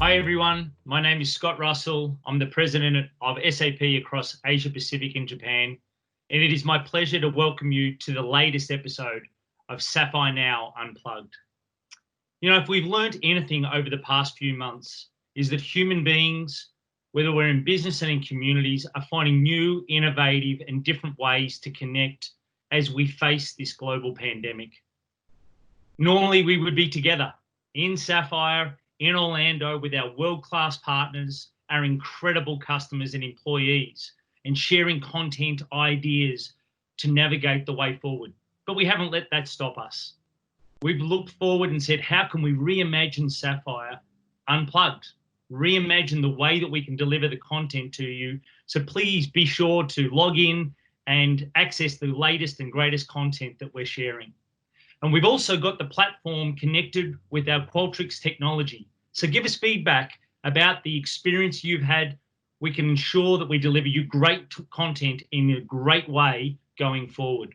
Hi everyone, my name is Scott Russell. I'm the president of SAP across Asia Pacific and Japan, and it is my pleasure to welcome you to the latest episode of SAPPHIRE Now Unplugged. You know, if we've learned anything over the past few months, is that human beings, whether we're in business and in communities, are finding new, innovative and different ways to connect as we face this global pandemic. Normally we would be together in SAPPHIRE, in Orlando with our world-class partners, our incredible customers and employees, and sharing content, ideas to navigate the way forward. But we haven't let that stop us. We've looked forward and said, how can we reimagine SAPPHIRE unplugged? Reimagine the way that we can deliver the content to you. So please be sure to log in and access the latest and greatest content that we're sharing. And we've also got the platform connected with our Qualtrics technology. So give us feedback about the experience you've had. We can ensure that we deliver you great content in a great way going forward.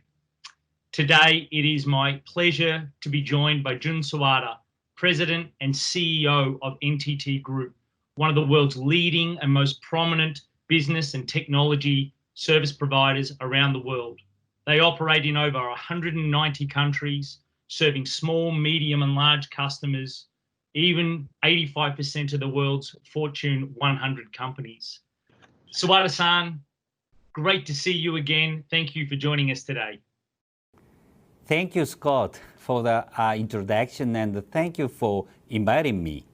Today, it is my pleasure to be joined by Jun Sawada, President and CEO of NTT Group, one of the world's leading and most prominent business and technology service providers around the world. They operate in over 190 countries, serving small, medium and large customers, even 85% of the world's Fortune 100 companies. Sawada-san, great to see you again. Thank you for joining us today. Thank you, Scott, for the introduction, and thank you for inviting me.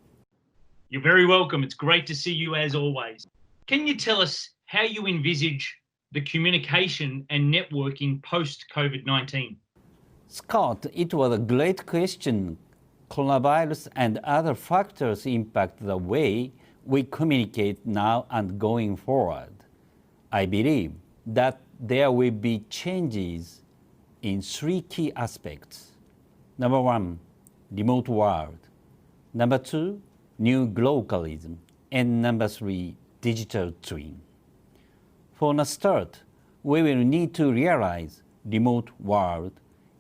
You're very welcome. It's great to see you as always. Can you tell us how you envisage the communication and networking post-COVID-19? Scott, it was a great question. Coronavirus and other factors impact the way we communicate now and going forward. I believe that there will be changes in three key aspects. Number one, remote world. Number two, new globalism. And number three, digital twin. For a start, we will need to realize remote world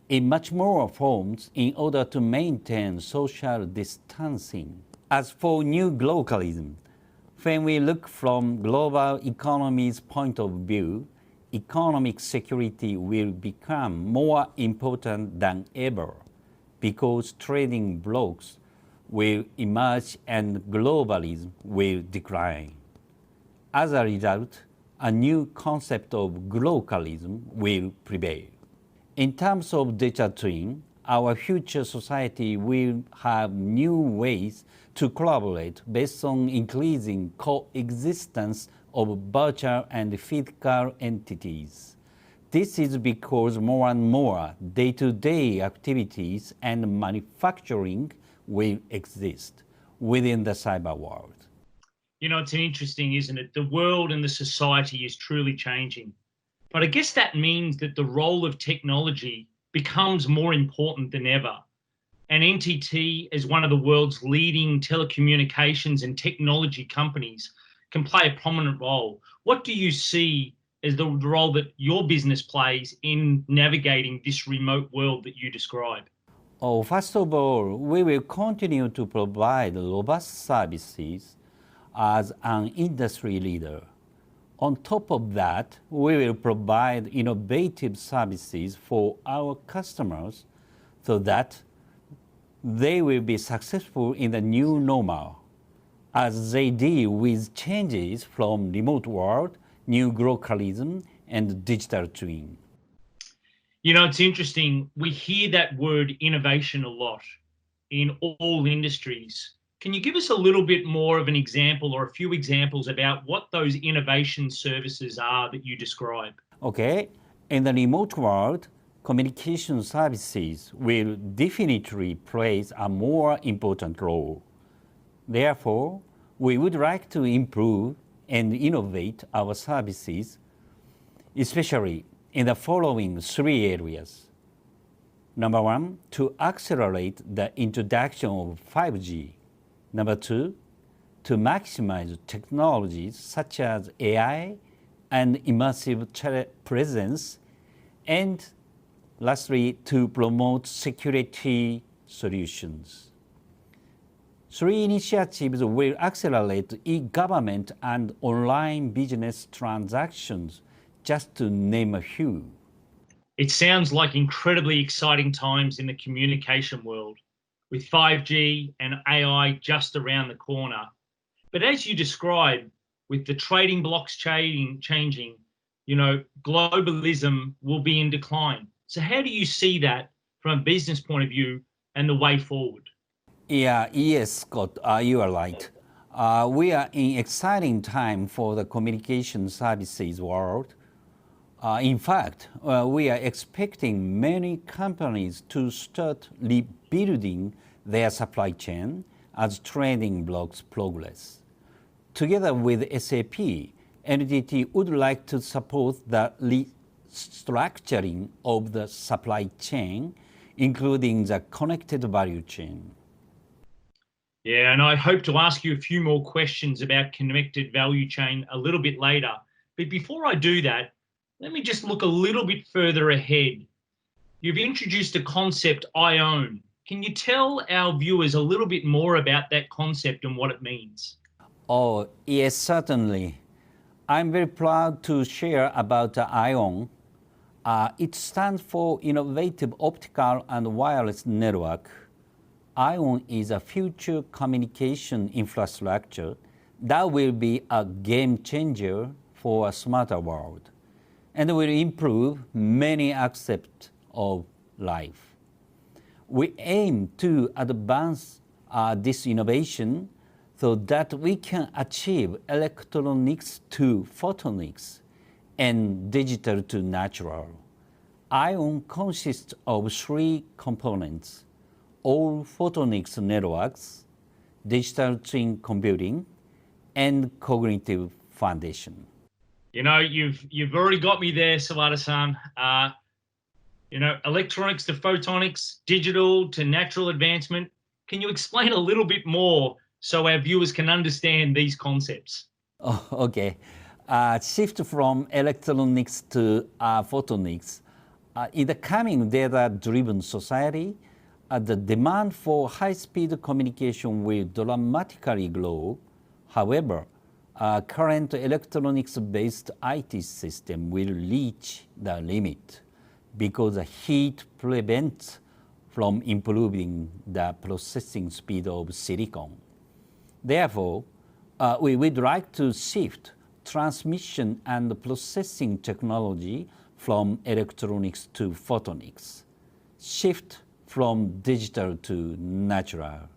in much more forms in order to maintain social distancing. As for new globalism, when we look from global economy's point of view, economic security will become more important than ever because trading blocks will emerge and globalism will decline. As a result, a new concept of globalism will prevail. In terms of digital twin, our future society will have new ways to collaborate based on increasing coexistence of virtual and physical entities. This is because more and more day-to-day activities and manufacturing will exist within the cyber world. You know, it's interesting, isn't it? The world and the society is truly changing. But I guess that means that the role of technology becomes more important than ever. And NTT, as one of the world's leading telecommunications and technology companies, can play a prominent role. What do you see as the role that your business plays in navigating this remote world that you describe? Oh, first of all, we will continue to provide robust services as an industry leader. On top of that, we will provide innovative services for our customers so that they will be successful in the new normal as they deal with changes from remote world, new globalism, and digital twin. You know, it's interesting. We hear that word innovation a lot in all industries. Can you give us a little bit more of an example or a few examples about what those innovation services are that you describe? Okay, in the remote world, communication services will definitely play a more important role. Therefore, we would like to improve and innovate our services, especially in the following three areas. Number one, to accelerate the introduction of 5G. Number two, to maximize technologies such as AI and immersive presence. And lastly, to promote security solutions. Three initiatives will accelerate e-government and online business transactions, just to name a few. It sounds like incredibly exciting times in the communication world, with 5G and AI just around the corner. But as you described, with the trading blocks changing, globalism will be in decline. So how do you see that from a business point of view and the way forward? Yes, Scott, you are right. We are in exciting time for the communication services world. In fact, we are expecting many companies to start rebuilding their supply chain as trading blocks progress. Together with SAP, NTT would like to support the restructuring of the supply chain, including the connected value chain. Yeah, and I hope to ask you a few more questions about connected value chain a little bit later. But before I do that, let me just look a little bit further ahead. You've introduced a concept, I own. Can you tell our viewers a little bit more about that concept and what it means? Oh, yes, certainly. I'm very proud to share about ION. It stands for Innovative Optical and Wireless Network. ION is a future communication infrastructure that will be a game changer for a smarter world and will improve many aspects of life. We aim to advance this innovation so that we can achieve electronics to photonics and digital to natural. ION consists of three components: all photonics networks, digital twin computing, and cognitive foundation. You've already got me there, Sawada-san. Electronics to photonics, digital to natural advancement. Can you explain a little bit more so our viewers can understand these concepts? Oh, okay. Shift from electronics to photonics. In the coming data-driven society, the demand for high-speed communication will dramatically grow. However, current electronics-based IT system will reach the limit because the heat prevents from improving the processing speed of silicon. Therefore, we would like to shift transmission and processing technology from electronics to photonics. Shift from digital to natural.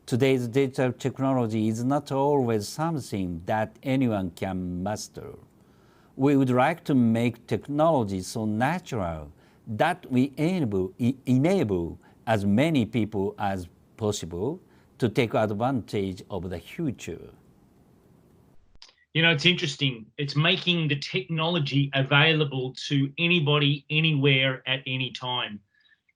Today's digital technology is not always something that anyone can master. We would like to make technology so natural that we enable as many people as possible to take advantage of the future. It's interesting. It's making the technology available to anybody, anywhere, at any time.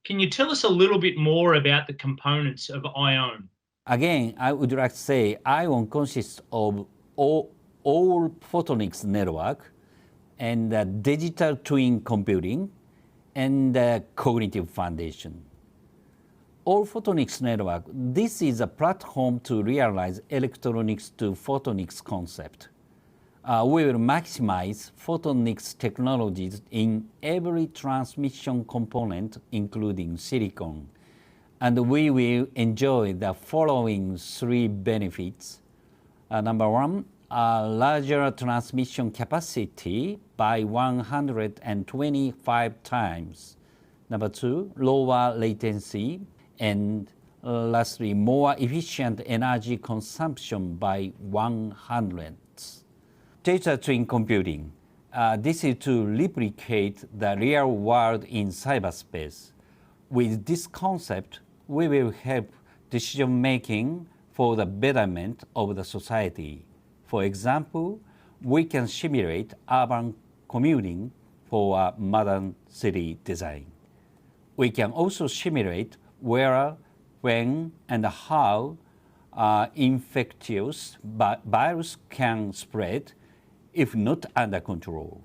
Can you tell us a little bit more about the components of ION? Again, I would like to say ION consists of all photonics network and digital twin computing and cognitive foundation. All photonics network, this is a platform to realize electronics to photonics concept. We will maximize photonics technologies in every transmission component, including silicon. And we will enjoy the following three benefits. Number one, larger transmission capacity by 125 times. Number two, lower latency. And lastly, more efficient energy consumption by 100. Digital twin computing. This is to replicate the real world in cyberspace. With this concept, we will help decision-making for the betterment of the society. For example, we can simulate urban commuting for a modern city design. We can also simulate where, when, and how infectious virus can spread if not under control.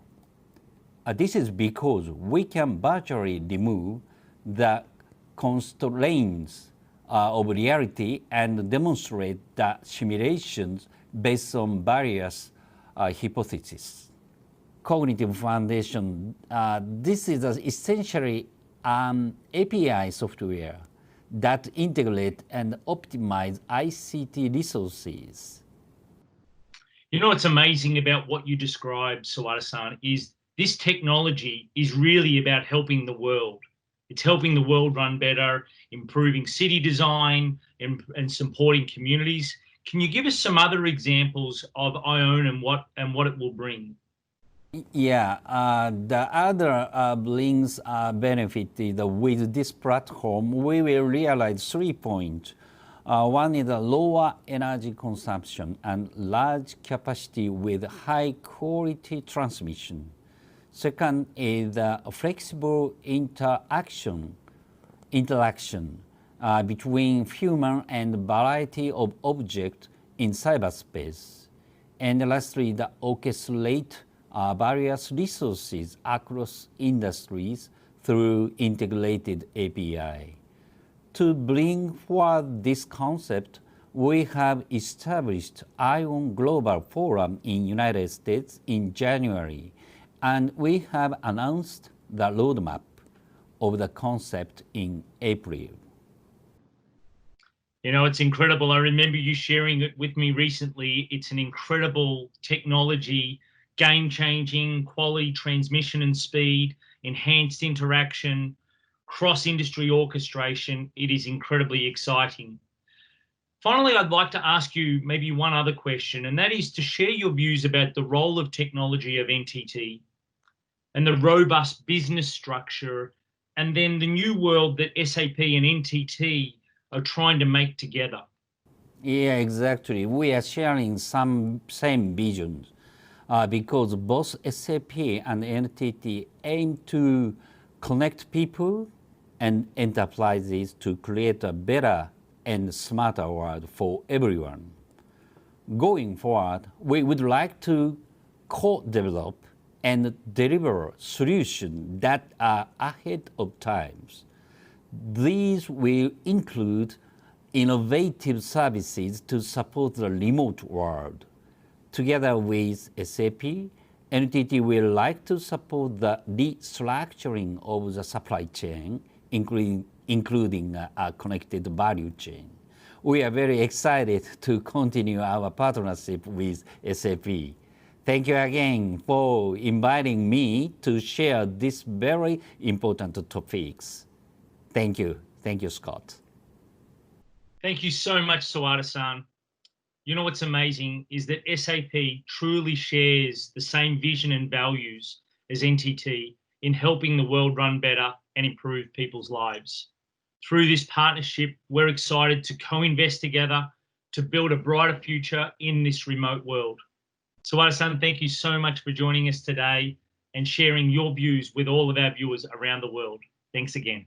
This is because we can virtually remove the constraints of reality and demonstrate the simulations based on various hypotheses. Cognitive foundation, this is essentially an API software that integrate and optimize ICT resources. You know what's amazing about what you described, Sawada-san, is this technology is really about helping the world. It's helping the world run better, improving city design, and supporting communities. Can you give us some other examples of ION and what it will bring? Yeah, the other brings benefit is with this platform, we will realize 3 points. One is a lower energy consumption and large capacity with high quality transmission. Second is a flexible interaction between human and variety of objects in cyberspace. And lastly, the orchestrate various resources across industries through integrated API. To bring forward this concept, we have established ION Global Forum in United States in January, and we have announced the roadmap of the concept in April. You know, it's incredible. I remember you sharing it with me recently. It's an incredible technology, game-changing quality transmission and speed, enhanced interaction, cross-industry orchestration. It is incredibly exciting. Finally, I'd like to ask you maybe one other question, and that is to share your views about the role of technology of NTT and the robust business structure, and then the new world that SAP and NTT are trying to make together. Yeah, exactly. We are sharing some same visions because both SAP and NTT aim to connect people and enterprises to create a better and smarter world for everyone. Going forward, we would like to co-develop and deliver solutions that are ahead of times. These will include innovative services to support the remote world. Together with SAP, NTT will like to support the restructuring of the supply chain, including a connected value chain. We are very excited to continue our partnership with SAP. Thank you again for inviting me to share these very important topics. Thank you. Thank you, Scott. Thank you so much, Sawada-san. You know what's amazing is that SAP truly shares the same vision and values as NTT in helping the world run better and improve people's lives. Through this partnership, we're excited to co-invest together to build a brighter future in this remote world. Sawada-san, thank you so much for joining us today and sharing your views with all of our viewers around the world. Thanks again.